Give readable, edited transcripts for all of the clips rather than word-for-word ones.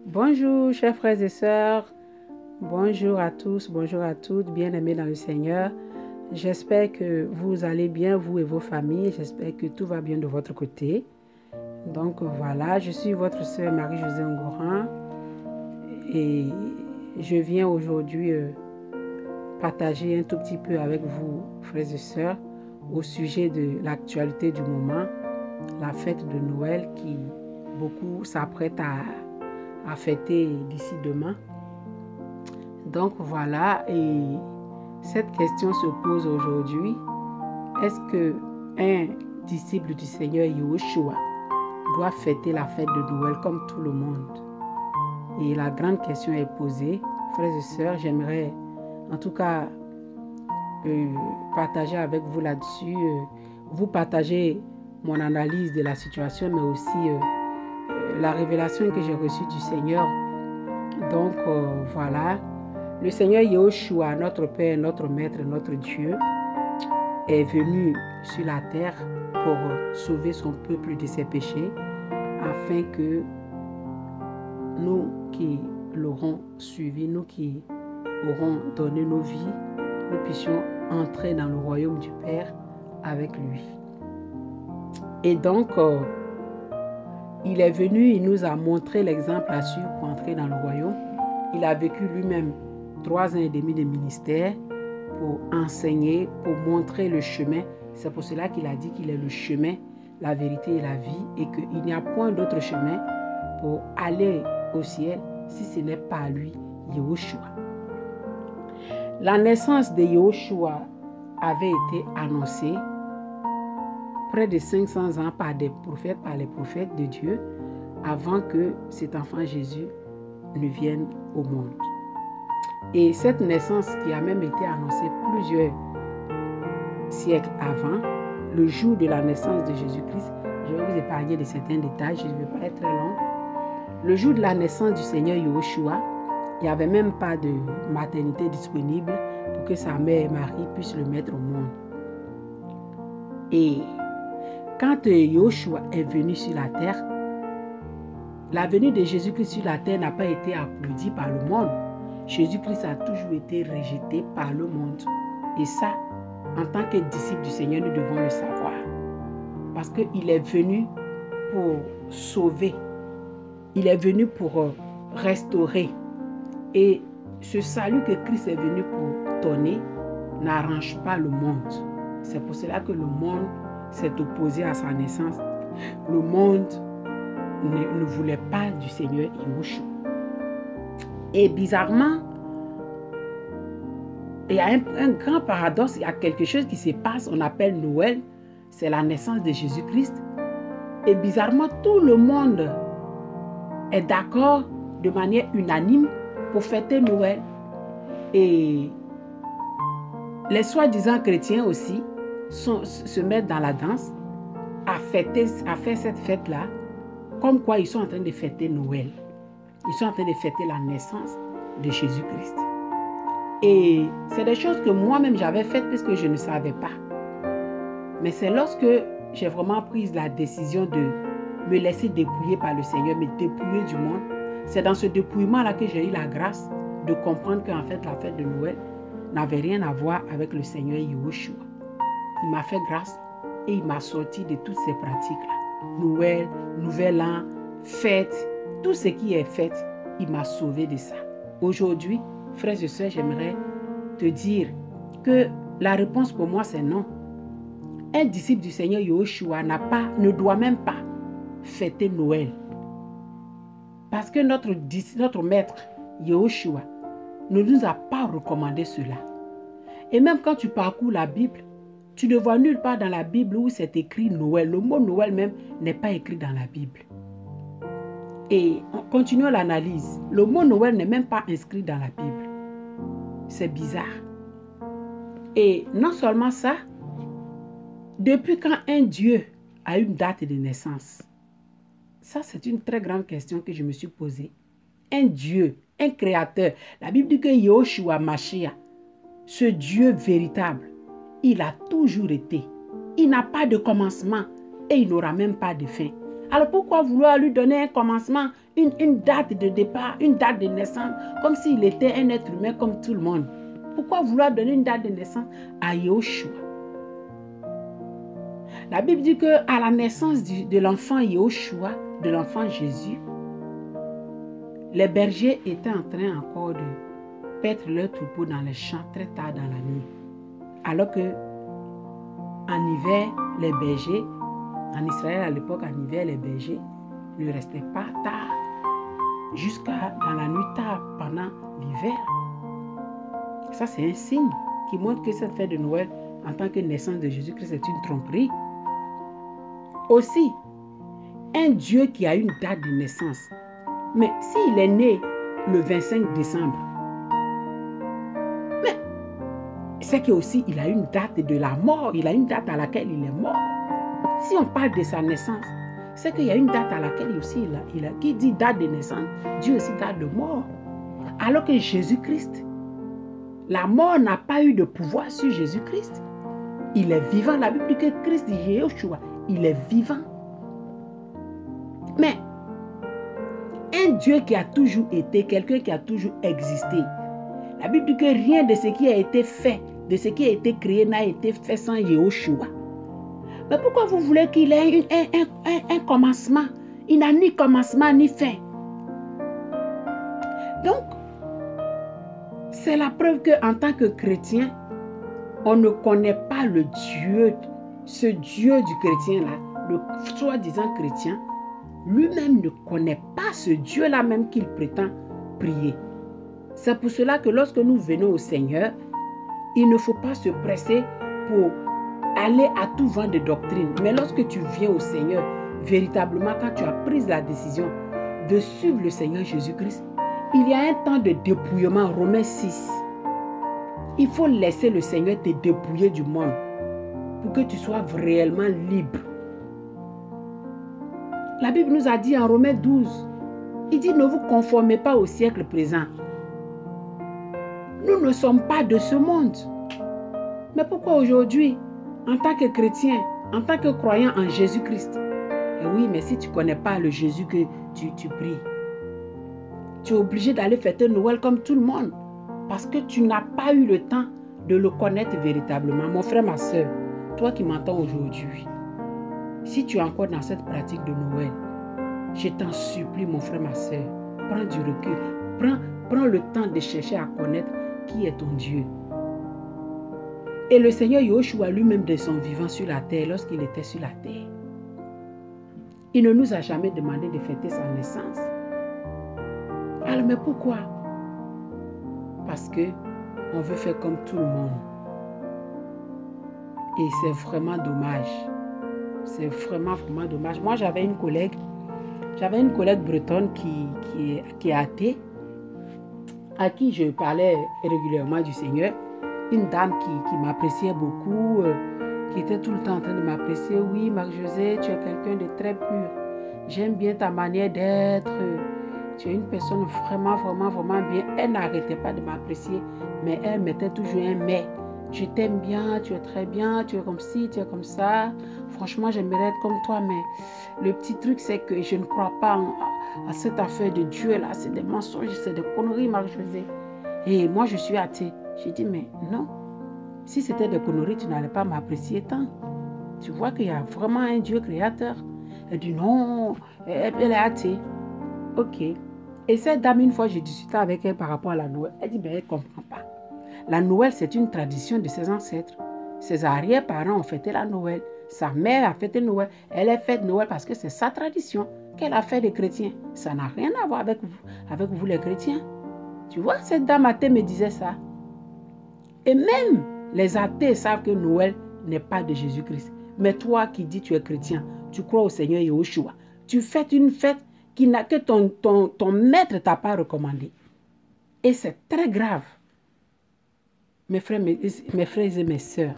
Bonjour, chers frères et sœurs. Bonjour à tous, bonjour à toutes, bien-aimés dans le Seigneur. J'espère que vous allez bien, vous et vos familles. J'espère que tout va bien de votre côté. Donc voilà, je suis votre sœur Marie-Josée Ngoran et je viens aujourd'hui partager un tout petit peu avec vous, frères et sœurs, au sujet de l'actualité du moment, la fête de Noël qui beaucoup s'apprêtent à fêter d'ici demain. Donc voilà, et cette question se pose aujourd'hui. Est-ce qu'un disciple du Seigneur Yahushua doit fêter la fête de Noël comme tout le monde? Et la grande question est posée. Frères et sœurs, j'aimerais en tout cas partager avec vous là-dessus, vous partager mon analyse de la situation, mais aussi la révélation que j'ai reçue du Seigneur. Donc voilà, le Seigneur Yahushua, notre Père, notre Maître, notre Dieu, est venu sur la terre pour sauver son peuple de ses péchés, afin que nous qui l'aurons suivi, nous qui aurons donné nos vies, nous puissions entrer dans le royaume du Père avec lui. Et donc, il est venu, il nous a montré l'exemple à suivre pour entrer dans le royaume. Il a vécu lui-même 3 ans et demi de ministère pour enseigner, pour montrer le chemin. C'est pour cela qu'il a dit qu'il est le chemin, la vérité et la vie, et qu'il n'y a point d'autre chemin pour aller au ciel si ce n'est pas lui, Yahushua. La naissance de Yahushua avait été annoncée près de 500 ans par les prophètes de Dieu, avant que cet enfant Jésus ne vienne au monde. Et cette naissance qui a même été annoncée plusieurs siècles avant, le jour de la naissance de Jésus-Christ, je vais vous épargner de certains détails, je ne vais pas être très long. Le jour de la naissance du Seigneur Yahushua, il n'y avait même pas de maternité disponible pour que sa mère Marie puisse le mettre au monde. Et quand Yahushua est venu sur la terre, la venue de Jésus-Christ sur la terre n'a pas été applaudie par le monde. Jésus-Christ a toujours été rejeté par le monde. Et ça, en tant que disciple du Seigneur, nous devons le savoir. Parce qu'il est venu pour sauver. Il est venu pour restaurer. Et ce salut que Christ est venu pour donner n'arrange pas le monde. C'est pour cela que le monde s'est opposé à sa naissance. Le monde ne voulait pas du Seigneur Yahushua. Et bizarrement, il y a un grand paradoxe, il y a quelque chose qui se passe, on appelle Noël, c'est la naissance de Jésus-Christ. Et bizarrement, tout le monde est d'accord de manière unanime pour fêter Noël. Et les soi-disant chrétiens aussi se mettent dans la danse à faire cette fête-là, comme quoi ils sont en train de fêter Noël. Ils sont en train de fêter la naissance de Jésus-Christ. Et c'est des choses que moi-même j'avais faites parce que je ne savais pas. Mais c'est lorsque j'ai vraiment pris la décision de me laisser dépouiller par le Seigneur, me dépouiller du monde. C'est dans ce dépouillement-là que j'ai eu la grâce de comprendre qu'en fait la fête de Noël n'avait rien à voir avec le Seigneur Yahushua. Il m'a fait grâce et il m'a sorti de toutes ces pratiques-là. Noël, Nouvel An, fête, tout ce qui est fête, il m'a sauvé de ça. Aujourd'hui, frères et sœurs, j'aimerais te dire que la réponse pour moi c'est non. Un disciple du Seigneur Yahushua ne doit même pas fêter Noël. Parce que notre maître Yahushua ne nous a pas recommandé cela. Et même quand tu parcours la Bible, tu ne vois nulle part dans la Bible où c'est écrit Noël. Le mot Noël même n'est pas écrit dans la Bible. Et continuons l'analyse. Le mot Noël n'est même pas inscrit dans la Bible. C'est bizarre. Et non seulement ça, depuis quand un Dieu a une date de naissance? Ça, c'est une très grande question que je me suis posée. Un Dieu, un créateur. La Bible dit que Yahushua Mashiach, ce Dieu véritable, il a toujours été. Il n'a pas de commencement et il n'aura même pas de fin. Alors pourquoi vouloir lui donner un commencement, une date de départ, une date de naissance, comme s'il était un être humain comme tout le monde. Pourquoi vouloir donner une date de naissance à Yahushua? La Bible dit qu'à la naissance de l'enfant Yahushua, de l'enfant Jésus, les bergers étaient en train encore de paître leurs troupeaux dans les champs très tard dans la nuit. Alors que en hiver, les bergers, en Israël à l'époque, en hiver, les bergers ne restaient pas tard, jusqu'à dans la nuit tard, pendant l'hiver. Ça, c'est un signe qui montre que cette fête de Noël, en tant que naissance de Jésus-Christ, est une tromperie. Aussi, un Dieu qui a une date de naissance, mais s'il est né le 25 décembre, mais c'est qu'aussi il a une date de la mort, il a une date à laquelle il est mort. Si on parle de sa naissance, c'est qu'il y a une date à laquelle aussi qui dit date de naissance, Dieu aussi date de mort. Alors que Jésus-Christ, la mort n'a pas eu de pouvoir sur Jésus-Christ. Il est vivant. La Bible dit que Christ, Yeshua, il est vivant. Mais un Dieu qui a toujours été, quelqu'un qui a toujours existé. La Bible dit que rien de ce qui a été fait, de ce qui a été créé n'a été fait sans Yeshua. Mais pourquoi vous voulez qu'il ait un commencement? Il n'a ni commencement ni fin. Donc, c'est la preuve qu'en tant que chrétien, on ne connaît pas le Dieu, ce Dieu du chrétien-là, le soi-disant chrétien, lui-même ne connaît pas ce Dieu-là même qu'il prétend prier. C'est pour cela que lorsque nous venons au Seigneur, il ne faut pas se presser pour aller à tout vent de doctrine. Mais lorsque tu viens au Seigneur, véritablement, quand tu as pris la décision de suivre le Seigneur Jésus-Christ, il y a un temps de dépouillement, Romains 6. Il faut laisser le Seigneur te dépouiller du monde pour que tu sois réellement libre. La Bible nous a dit en Romains 12, il dit ne vous conformez pas au siècle présent. Nous ne sommes pas de ce monde. Mais pourquoi aujourd'hui, en tant que chrétien, en tant que croyant en Jésus-Christ, et oui, mais si tu ne connais pas le Jésus que tu pries, tu es obligé d'aller fêter Noël comme tout le monde. Parce que tu n'as pas eu le temps de le connaître véritablement. Mon frère, ma soeur, toi qui m'entends aujourd'hui, si tu es encore dans cette pratique de Noël, je t'en supplie, mon frère, ma soeur, prends du recul. Prends le temps de chercher à connaître qui est ton Dieu. Et le Seigneur Yahushua lui-même de son vivant sur la terre, lorsqu'il était sur la terre, il ne nous a jamais demandé de fêter sa naissance. Alors, mais pourquoi? Parce que on veut faire comme tout le monde. Et c'est vraiment dommage. C'est vraiment dommage. Moi, j'avais une collègue bretonne qui est athée, à qui je parlais régulièrement du Seigneur. Une dame qui m'appréciait beaucoup, qui était tout le temps en train de m'apprécier. Oui, Marc-José, tu es quelqu'un de très pur. J'aime bien ta manière d'être. Tu es une personne vraiment bien. Elle n'arrêtait pas de m'apprécier, mais elle mettait toujours un mais. Je t'aime bien, tu es très bien, tu es comme ci, tu es comme ça. Franchement, j'aimerais être comme toi, mais le petit truc, c'est que je ne crois pas à cette affaire de Dieu là. C'est des mensonges, c'est des conneries, Marc-José. Et moi, je suis athée. J'ai dit, mais non. Si c'était des conneries, tu n'allais pas m'apprécier tant. Tu vois qu'il y a vraiment un Dieu créateur. Elle dit, non, elle est athée. Ok. Et cette dame, une fois, j'ai discuté avec elle par rapport à la Noël. Elle dit, mais elle ne comprend pas. La Noël, c'est une tradition de ses ancêtres. Ses arrière-parents ont fêté la Noël. Sa mère a fêté Noël. Elle a fait Noël parce que c'est sa tradition qu'elle a fait des chrétiens. Ça n'a rien à voir avec vous les chrétiens. Tu vois, cette dame athée me disait ça. Et même les athées savent que Noël n'est pas de Jésus-Christ. Mais toi qui dis tu es chrétien, tu crois au Seigneur Yahushua, tu fêtes une fête que ton maître ne t'a pas recommandé. Et c'est très grave. Mes frères et mes sœurs,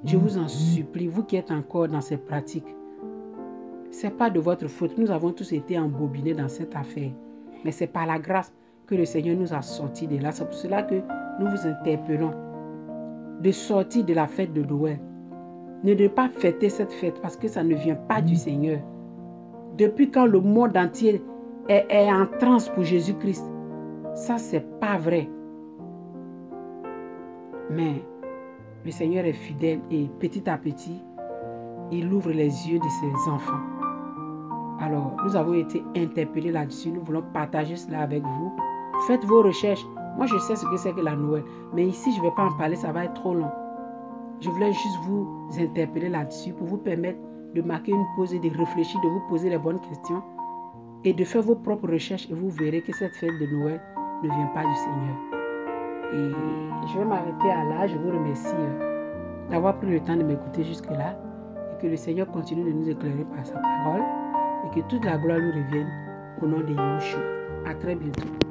je vous en supplie, vous qui êtes encore dans ces pratiques, ce n'est pas de votre faute. Nous avons tous été embobinés dans cette affaire. Mais c'est par la grâce que le Seigneur nous a sortis de là. C'est pour cela que nous vous interpellons de sortir de la fête de Noël. Ne pas fêter cette fête parce que ça ne vient pas du Seigneur. Depuis quand le monde entier est en transe pour Jésus-Christ. Ça, c'est pas vrai. Mais le Seigneur est fidèle et petit à petit, il ouvre les yeux de ses enfants. Alors, nous avons été interpellés là-dessus. Nous voulons partager cela avec vous. Faites vos recherches. Moi, je sais ce que c'est que la Noël. Mais ici, je ne vais pas en parler, ça va être trop long. Je voulais juste vous interpeller là-dessus pour vous permettre de marquer une pause et de réfléchir, de vous poser les bonnes questions et de faire vos propres recherches et vous verrez que cette fête de Noël ne vient pas du Seigneur. Et je vais m'arrêter à là. Je vous remercie d'avoir pris le temps de m'écouter jusque-là et que le Seigneur continue de nous éclairer par sa parole et que toute la gloire lui revienne au nom de Yahushua. À très bientôt.